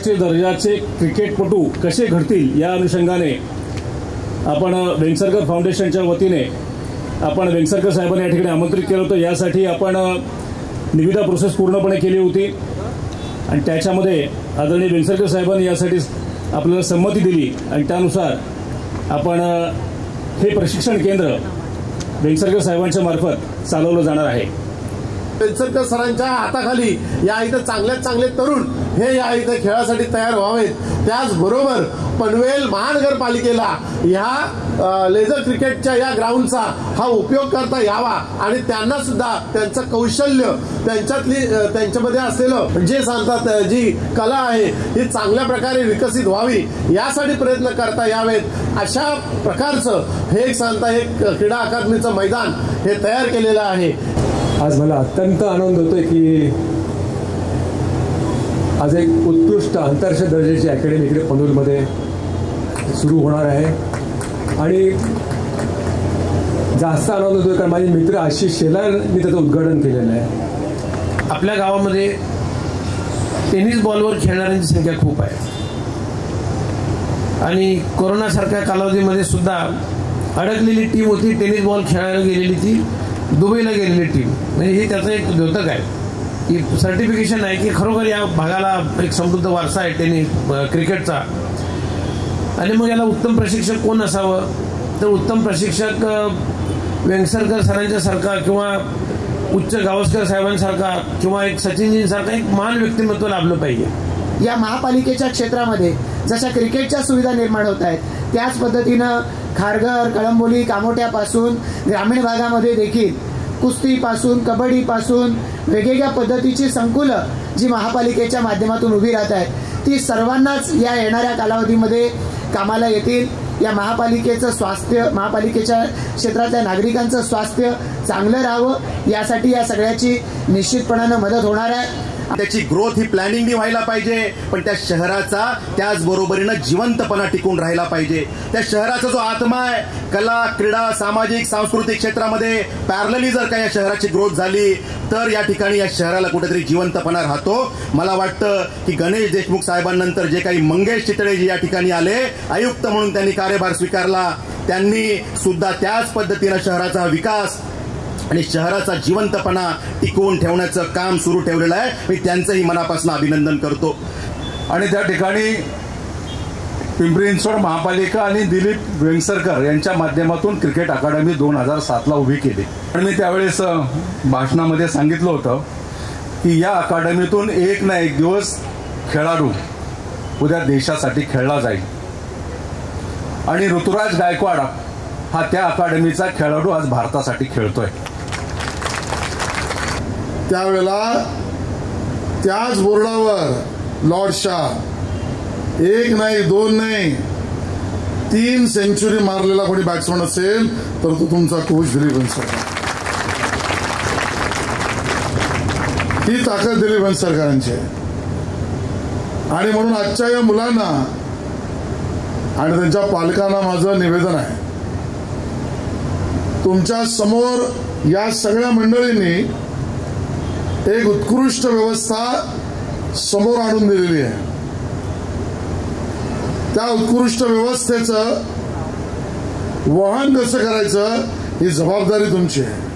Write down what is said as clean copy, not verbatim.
आंतरराष्ट्रीय दर्जाचे क्रिकेटपटू कसे घडतील या अनुषंगाने आपण वेंगसरकर फाउंडेशनच्या वतीने आपण वेंगसरकर साहेबांना या ठिकाणी आमंत्रित केलं होतं। यासाठी आपण निविदा प्रोसेस पूर्णपणे केली होती आणि त्याच्यामध्ये आदरणीय वेंगसरकर साहेबांनी यासाठी आपल्याला संमती दिली आणि त्यानुसार आपण हे प्रशिक्षण केंद्र वेंगसरकर साहेबांच्या मार्फत चालवलं जाणार आहे। वेंगसरकर सरांच्या हाताखाली या इथं चांगले तरुण हे या इथं खेळासाठी तयार व्हावेत। त्याचबरोबर पनवेल महानगरपालिकेला ह्या लेझर क्रिकेटच्या या ग्राउंडचा हा उपयोग करता यावा आणि त्यांना सुद्धा त्यांचं कौशल्य त्यांच्यामध्ये असलेलं जे सांगतात जी कला आहे ही चांगल्या प्रकारे विकसित व्हावी यासाठी प्रयत्न करता यावेत। अशा प्रकारचं हे एक सांगता एक क्रीडा अकादमीचं मैदान हे तयार केलेलं आहे। आज मला अत्यंत आनंद होतोय की आज एक उत्कृष्ट आंतरराष्ट्रीय दर्जाची अकॅडमी इकडे पनवेलमध्ये सुरू होणार आहे आणि जास्त आनंद होतोय कारण माझे मित्र आशिष शेलारनी त्याचं उद्घाटन केलेलं आहे। आपल्या गावामध्ये टेनिस बॉलवर खेळणाऱ्यांची संख्या खूप आहे आणि कोरोनासारख्या कालावधीमध्ये सुद्धा अडकलेली टीम होती, टेनिस बॉल खेळायला गेलेली ती दुबईला गेलेली टीम। म्हणजे हे त्याचं एक द्योतक आहे की सर्टिफिकेशन आहे की खरोखर या भागाला एक समृद्ध वारसा आहे टेनिस क्रिकेटचा। आणि मग याला उत्तम प्रशिक्षक कोण असावं तर उत्तम प्रशिक्षक वेंगसरकर सरांच्या सारखा किंवा उच्च गावस्कर साहेबांसारखा किंवा एक सचिनजींसारखा एक महान व्यक्तिमत्व लाभलं पाहिजे। या महापालिकेच्या क्षेत्रामध्ये जशा क्रिकेटच्या सुविधा निर्माण होत आहेत त्याच पद्धतीनं खारघर, कळंबोली, कामोट्यापासून ग्रामीण भागामध्ये देखील कुस्तीपासून कबड्डीपासून वेगवेगळ्या पद्धतीची संकुलं जी महापालिकेच्या माध्यमातून उभी राहत आहेत ती सर्वांनाच या येणाऱ्या कालावधीमध्ये कामाला येतील। या महापालिकेचं स्वास्थ्य, महापालिकेच्या क्षेत्रातल्या नागरिकांचं स्वास्थ्य चांगलं राहावं यासाठी या सगळ्याची निश्चितपणानं मदत होणार आहे। त्याची ग्रोथ ही प्लॅनिंगनी व्हायला पाहिजे पण त्या शहराचा त्याचबरोबरीनं जिवंतपणा टिकून राहिला पाहिजे। त्या शहराचा जो आत्मा आहे कला, क्रीडा, सामाजिक, सांस्कृतिक क्षेत्रामध्ये पॅरलली जर का या शहराची ग्रोथ झाली तर या ठिकाणी या शहराला कुठेतरी जिवंतपणा राहतो। मला वाटतं की गणेश देशमुख साहेबांनंतर जे काही मंगेश चितळे जी या ठिकाणी आले आयुक्त म्हणून त्यांनी कार्यभार स्वीकारला त्यांनी सुद्धा त्याच पद्धतीनं शहराचा विकास आणि शहराचा जिवंतपणा टिकवून ठेवण्याचं काम सुरू ठेवलेलं आहे। मी त्यांचंही मनापासून अभिनंदन करतो। आणि त्या ठिकाणी पिंपरी चिंचवड महापालिका आणि दिलीप वेंगसरकर यांच्या माध्यमातून क्रिकेट अकादमी 2007ला उभी केली आणि मी त्यावेळेस भाषणामध्ये सांगितलं होतं की या अकादमीतून एक ना एक दिवस खेळाडू उद्या देशासाठी खेळला जाईल आणि ऋतुराज गायकवाड हा त्या अकादमीचा खेळाडू आज भारतासाठी खेळतोय। त्यावेळेला त्याच बोर्डावर लॉर्ड शाह एक नाही, दोन नाही, 3 सेंचुरी मारलेला कोणी बॅट्समन असेल तर तो तुमचा कोच दिलीप वेंगसरकर। ही ताकद दिलीप वेंगसरकरांची आहे आणि म्हणून आजच्या या मुलांना आणि त्यांच्या पालकांना माझं निवेदन आहे तुमच्या समोर या सगळ्या मंडळींनी एक उत्कृष्ट व्यवस्था समोर आणून दिलेली आहे। त्या उत्कृष्ट व्यवस्थेचं वहन कसं करायचं ही जबाबदारी तुमची आहे।